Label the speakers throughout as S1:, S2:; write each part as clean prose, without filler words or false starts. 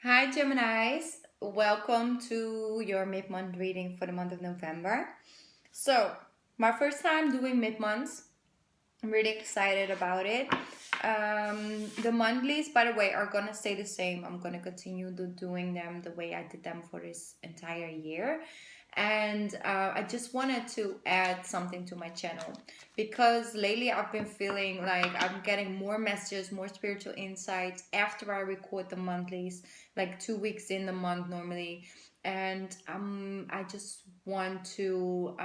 S1: Hi, Geminis. Welcome to your mid-month reading for the month of November. So, my first time doing mid-months. I'm really excited about it. The monthlies, by the way, are gonna stay the same. I'm gonna continue doing them the way I did them for this entire year. And I just wanted to add something to my channel because lately I've been feeling like I'm getting more messages, more spiritual insights after I record the monthlies, like 2 weeks in the month normally. And I just want to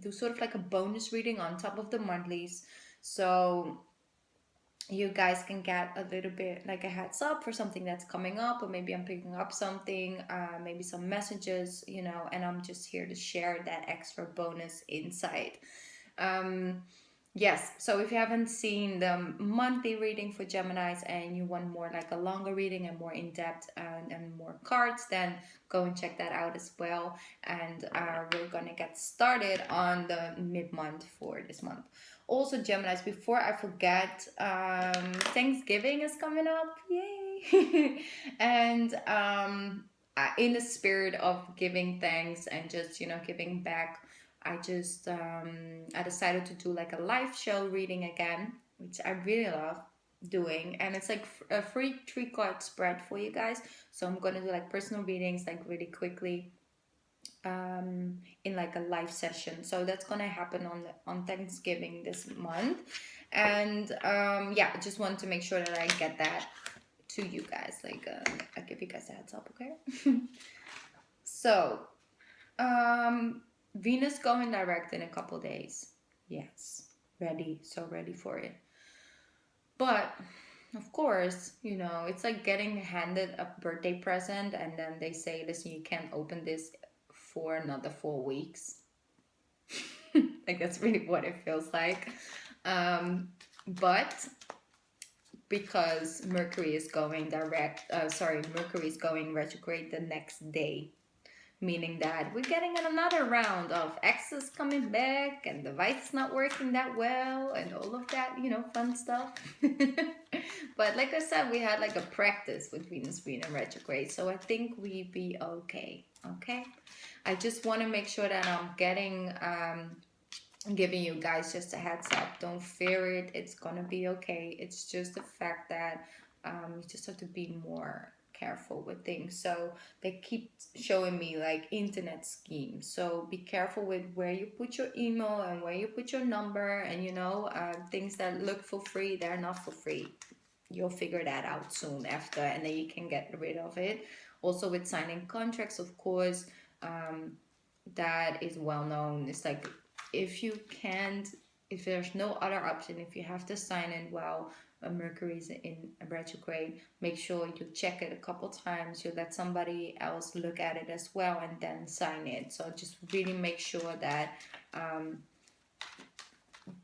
S1: do sort of like a bonus reading on top of the monthlies, so you guys can get a little bit like a heads up for something that's coming up, or maybe I'm picking up something, maybe some messages, and I'm just here to share that extra bonus insight. um yes, so if you haven't seen the monthly reading for Geminis and you want more like a longer reading and more in-depth and more cards, then go and check that out as well. And we're gonna get started on the mid-month for this month. Also, Geminis, before I forget, Thanksgiving is coming up. Yay! And in the spirit of giving thanks and just, giving back, I decided to do like a live show reading again, which I really love doing. And it's like a free 3 card spread for you guys. So I'm going to do like personal readings, like really quickly, in like a live session. So that's gonna happen on Thanksgiving this month. And yeah, I just wanted to make sure that I get that to you guys. Like I give you guys a heads up, okay? So Venus going direct in a couple days. Yes, ready, so ready for it. But of course, it's like getting handed a birthday present and then they say, listen, you can't open this for another 4 weeks. Like that's really what it feels like. But because Mercury is going Mercury is going retrograde the next day, meaning that we're getting another round of exes coming back and the device not working that well and all of that, fun stuff. But like I said, we had like a practice with Venus being in retrograde, so I think we be okay. Okay, I just want to make sure that I'm giving you guys just a heads up. Don't fear it. It's gonna be okay. It's just the fact that you just have to be more careful with things. So they keep showing me like internet schemes. So be careful with where you put your email and where you put your number, and things that look for free, they're not for free. You'll figure that out soon after, and then you can get rid of it. Also with signing contracts, of course, that is well known. It's like if there's no other option, if you have to sign it while Mercury is in retrograde, make sure you check it a couple times. You let somebody else look at it as well and then sign it. So just really make sure that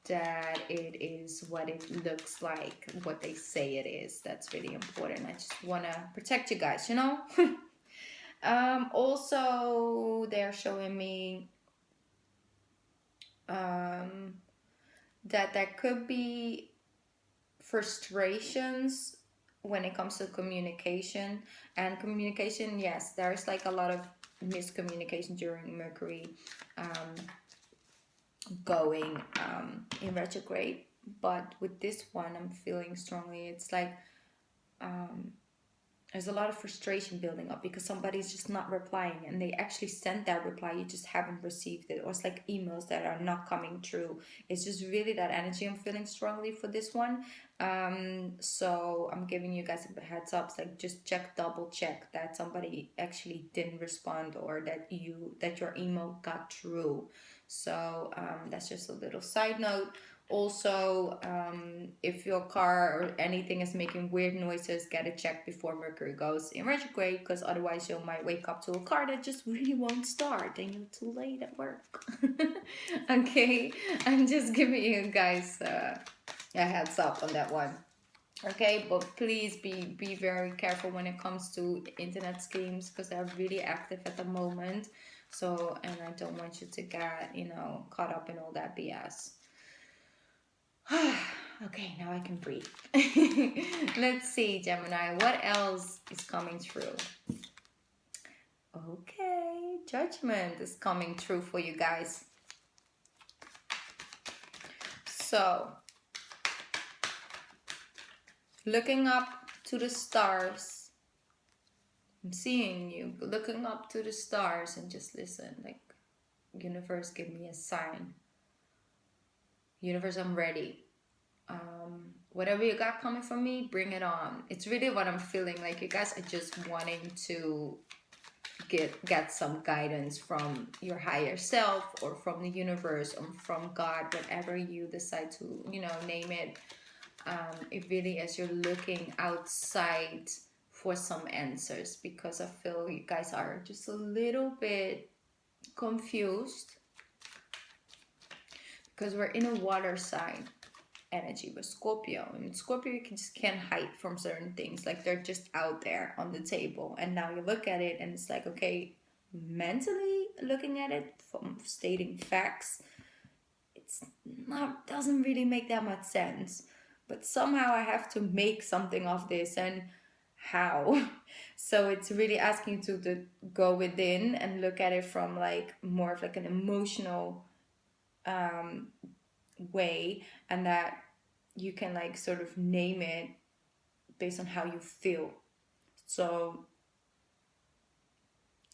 S1: that it is what it looks like, what they say it is. That's really important. I just want to protect you guys, Also, they're showing me that there could be frustrations when it comes to communication. And communication, yes, there's like a lot of miscommunication during Mercury going in retrograde. But with this one, I'm feeling strongly it's like there's a lot of frustration building up because somebody's just not replying, and they actually sent that reply, you just haven't received it, or it's like emails that are not coming through. It's just really that energy I'm feeling strongly for this one. So I'm giving you guys a heads up. It's like just double check that somebody actually didn't respond, or that your email got through. So that's just a little side note. Also, if your car or anything is making weird noises, get it checked before Mercury goes in retrograde, because otherwise you might wake up to a car that just really won't start and you're too late at work. Okay, I'm just giving you guys a heads up on that one. Okay, but please be very careful when it comes to internet schemes, because they're really active at the moment. So, and I don't want you to get caught up in all that BS. Okay, now I can breathe. Let's see, Gemini, what else is coming through? Okay, judgment is coming through for you guys. So, looking up to the stars. I'm seeing you looking up to the stars and just listen. Like, universe, give me a sign. Universe, I'm ready. Whatever you got coming from me, bring it on. It's really what I'm feeling. Like, you guys are just wanting to get some guidance from your higher self, or from the universe, or from God, whatever you decide to, name it. It really is, you're looking outside for some answers, because I feel you guys are just a little bit confused, because we're in a water sign energy with Scorpio, and Scorpio, you just can't hide from certain things. Like, they're just out there on the table, and now you look at it and it's like, okay, mentally looking at it from stating facts, it's not, doesn't really make that much sense, but somehow I have to make something of this, and how? So it's really asking you to go within and look at it from like more of like an emotional way, and that you can like sort of name it based on how you feel. So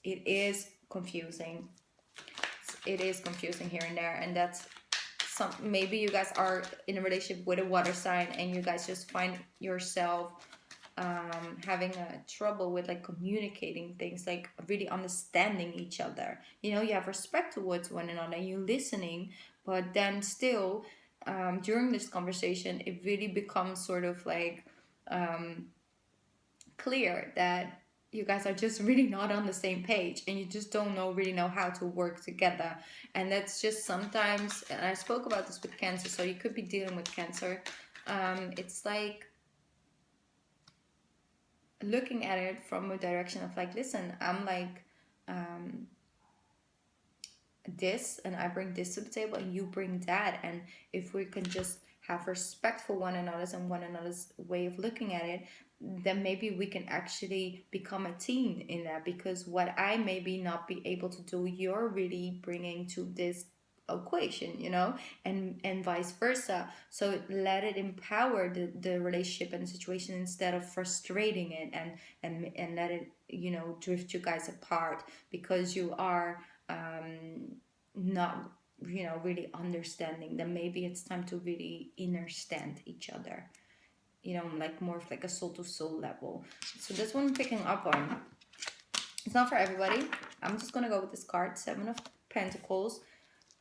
S1: it is confusing. It is confusing here and there, and that's some, maybe you guys are in a relationship with a water sign and you guys just find yourself having a trouble with like communicating things, like really understanding each other. You have respect towards one another, you listening, but then still during this conversation it really becomes sort of like clear that you guys are just really not on the same page, and you just don't really know how to work together. And that's just sometimes, and I spoke about this with Cancer, so you could be dealing with Cancer. It's like looking at it from a direction of like, listen, I'm like this, and I bring this to the table, and you bring that, and if we can just have respect for one another's and one another's way of looking at it, then maybe we can actually become a team in that, because what I maybe not be able to do, you're really bringing to this equation, and vice versa. So let it empower the relationship and the situation, instead of frustrating it and let it drift you guys apart, because you are not really understanding. Then maybe it's time to really understand each other, like more of like a soul to soul level. So that's what I'm picking up on. It's not for everybody. I'm just gonna go with this card, Seven of Pentacles.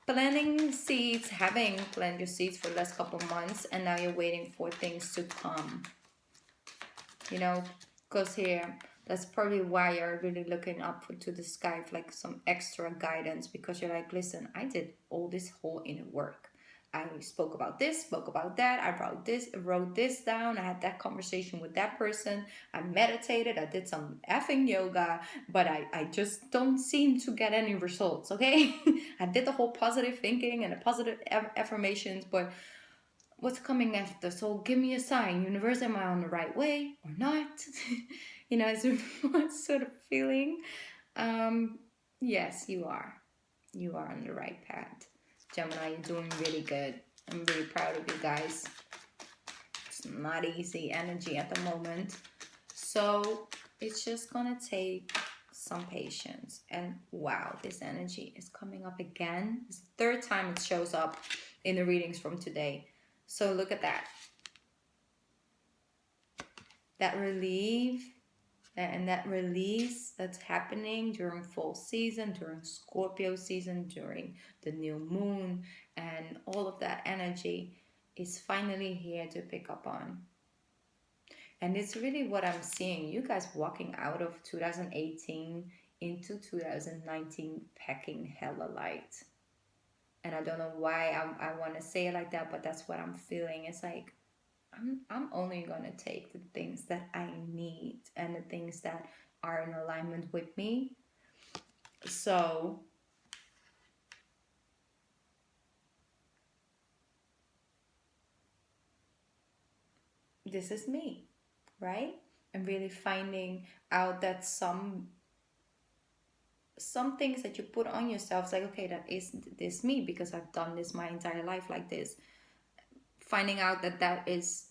S1: Planting seeds, having planted your seeds for the last couple of months, and now you're waiting for things to come. Because here, that's probably why you're really looking up to the sky for like some extra guidance, because you're like, listen, I did all this whole inner work. I spoke about this, spoke about that. I wrote this down. I had that conversation with that person. I meditated. I did some effing yoga, but I just don't seem to get any results, okay? I did the whole positive thinking and the positive affirmations, but what's coming after? So give me a sign, universe, am I on the right way or not? It's what sort of feeling. Yes, you are. You are on the right path. Gemini, you're doing really good. I'm really proud of you guys. It's not easy energy at the moment. So it's just gonna take some patience. And wow, this energy is coming up again. It's the third time it shows up in the readings from today. So look at that. That relief and that release that's happening during fall season, during Scorpio season, during the new moon, and all of that energy is finally here to pick up on. And it's really what I'm seeing. You guys walking out of 2018 into 2019 packing hella light. And I don't know why I want to say it like that, but that's what I'm feeling. It's like, I'm only going to take the things that I need and the things that are in alignment with me. So this is me, right? And really finding out that some things that you put on yourself, it's like, okay, that is this me because I've done this my entire life like this. Finding out that that is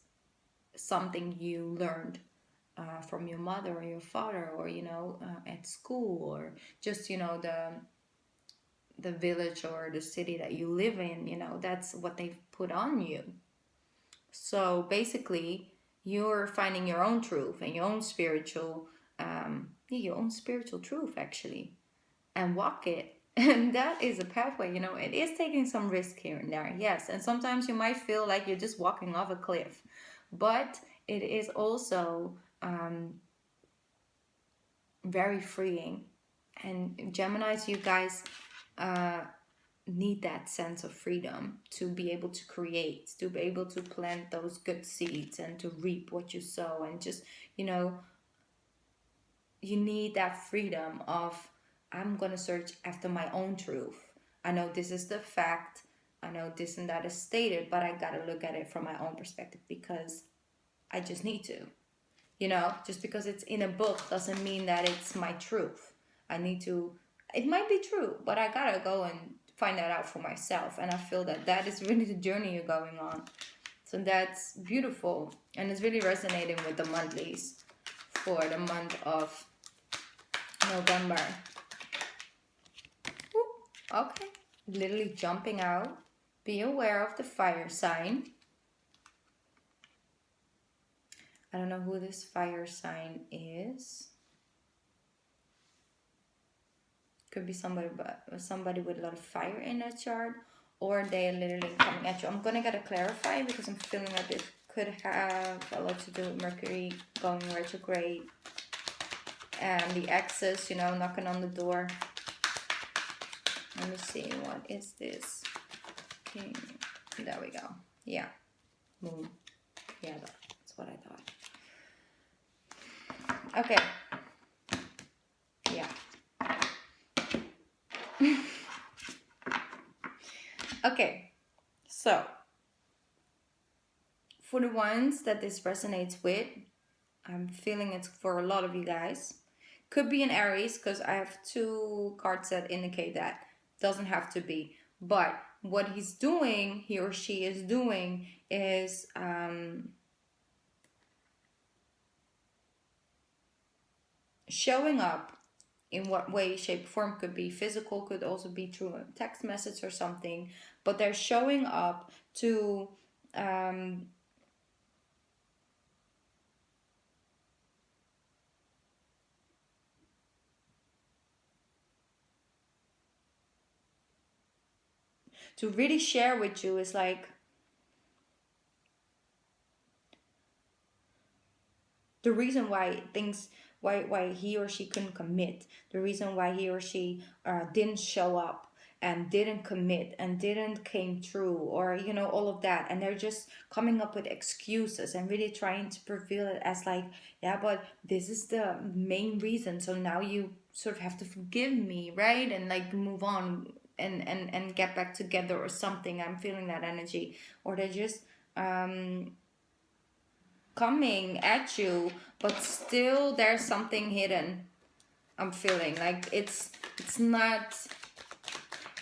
S1: something you learned from your mother or your father, or at school, or just the village or the city that you live in. That's what they've put on you. So basically, you're finding your own truth and your own spiritual truth, actually, and walk it. And that is a pathway. It is taking some risk here and there, yes. And sometimes you might feel like you're just walking off a cliff, but it is also very freeing. And Geminis, you guys need that sense of freedom to be able to create, to be able to plant those good seeds and to reap what you sow. And just, you need that freedom of, I'm going to search after my own truth. I know this is the fact. I know this and that is stated, but I got to look at it from my own perspective because I just need to. Just because it's in a book doesn't mean that it's my truth. It might be true, but I got to go and find that out for myself. And I feel that that is really the journey you're going on. So that's beautiful. And it's really resonating with the monthlies for the month of November. Ooh, okay. Literally jumping out. Be aware of the fire sign. I don't know who this fire sign is. Could be somebody with a lot of fire in their chart, or they're literally coming at you. I'm gonna get to clarify because I'm feeling like it could have a lot to do with Mercury going retrograde and the axis, knocking on the door. Let me see, what is this? Okay. There we go. Yeah, moon. Yeah, that's what I thought. Okay. Yeah. Okay, so for the ones that this resonates with, I'm feeling it's for a lot of you guys. Could be an Aries, because I have 2 cards that indicate that. Doesn't have to be. But what he or she is doing is showing up in what way, shape, form. Could be physical, could also be through a text message or something. But they're showing up to really share with you. Is like the reason why he or she couldn't commit, the reason why he or she didn't show up and didn't commit and didn't came through, or all of that. And they're just coming up with excuses and really trying to reveal it as like, yeah, but this is the main reason, so now you sort of have to forgive me, right? And like move on and get back together or something. I'm feeling that energy. Or they're just coming at you, but still there's something hidden. I'm feeling like it's not.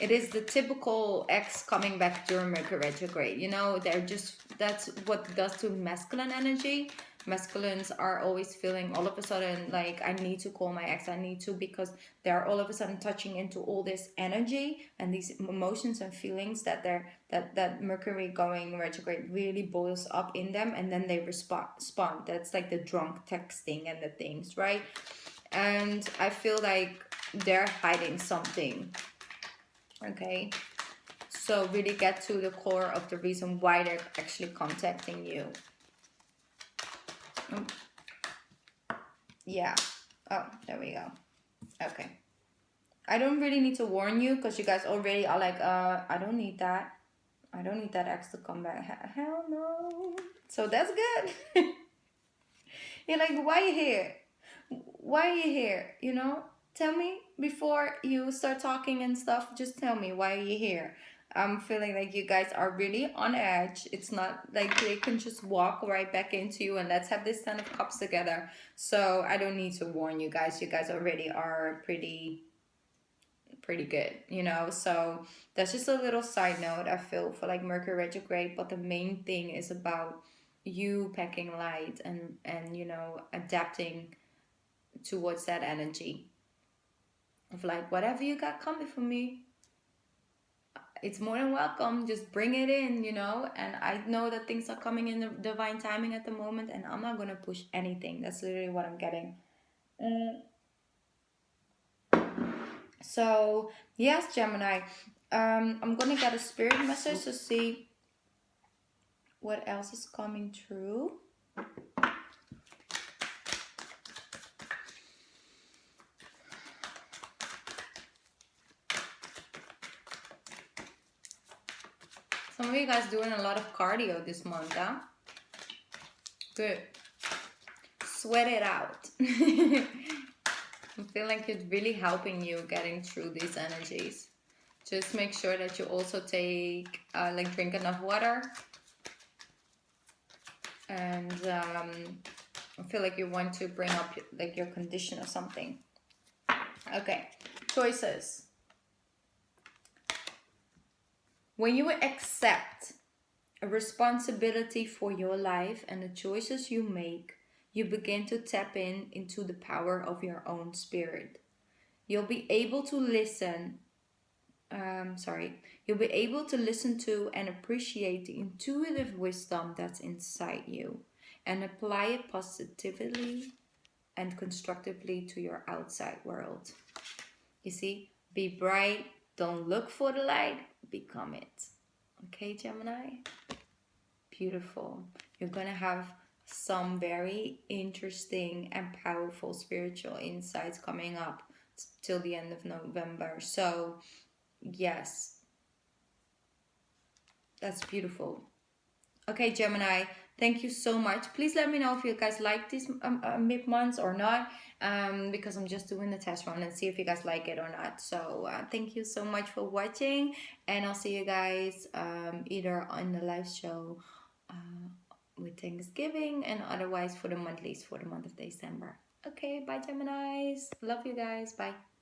S1: It is the typical ex coming back during Mercury retrograde. They're just, that's what it does to masculine energy. Masculines are always feeling all of a sudden like, I need to call my ex, I need to, because they're all of a sudden touching into all this energy and these emotions and feelings that that Mercury going retrograde really boils up in them, and then they respond. That's like the drunk texting and the things, right? And I feel like they're hiding something. Okay, so really get to the core of the reason why they're actually contacting you. Yeah. Oh, there we go. Okay. I don't really need to warn you because you guys already are like, I don't need that. I don't need that ex to come back. Hell no. So that's good. You're like, why are you here? Why are you here? Tell me before you start talking and stuff. Just tell me, why are you here? I'm feeling like you guys are really on edge. It's not like they can just walk right back into you, and let's have this 10 of cups together. So I don't need to warn you guys. You guys already are pretty good, you know. So that's just a little side note I feel for like Mercury retrograde, but the main thing is about you packing light and you know, adapting towards that energy of like, whatever you got coming for me, it's more than welcome. Just bring it in, you know. And I know that things are coming in the divine timing at the moment, and I'm not gonna push anything. That's literally what I'm getting. Mm. So yes, Gemini. I'm gonna get a spirit message to see what else is coming through. Some of you guys doing a lot of cardio this month, huh? Good. Sweat it out. I feel like it's really helping you getting through these energies. Just make sure that you also take, like, drink enough water. And I feel like you want to bring up like your condition or something. Okay, choices. When you accept a responsibility for your life and the choices you make, you begin to tap into the power of your own spirit. You'll be able to listen. You'll be able to listen to and appreciate the intuitive wisdom that's inside you and apply it positively and constructively to your outside world. You see, be bright, don't look for the light, become it. Okay, Gemini? Beautiful. You're gonna have some very interesting and powerful spiritual insights coming up till the end of November. So, yes, that's beautiful. Okay, Gemini, thank you so much. Please let me know if you guys like these mid-months or not, because I'm just doing the test run and see if you guys like it or not. So thank you so much for watching, and I'll see you guys either on the live show with Thanksgiving and otherwise for the monthlies for the month of December. Okay, bye, Geminis. Love you guys. Bye.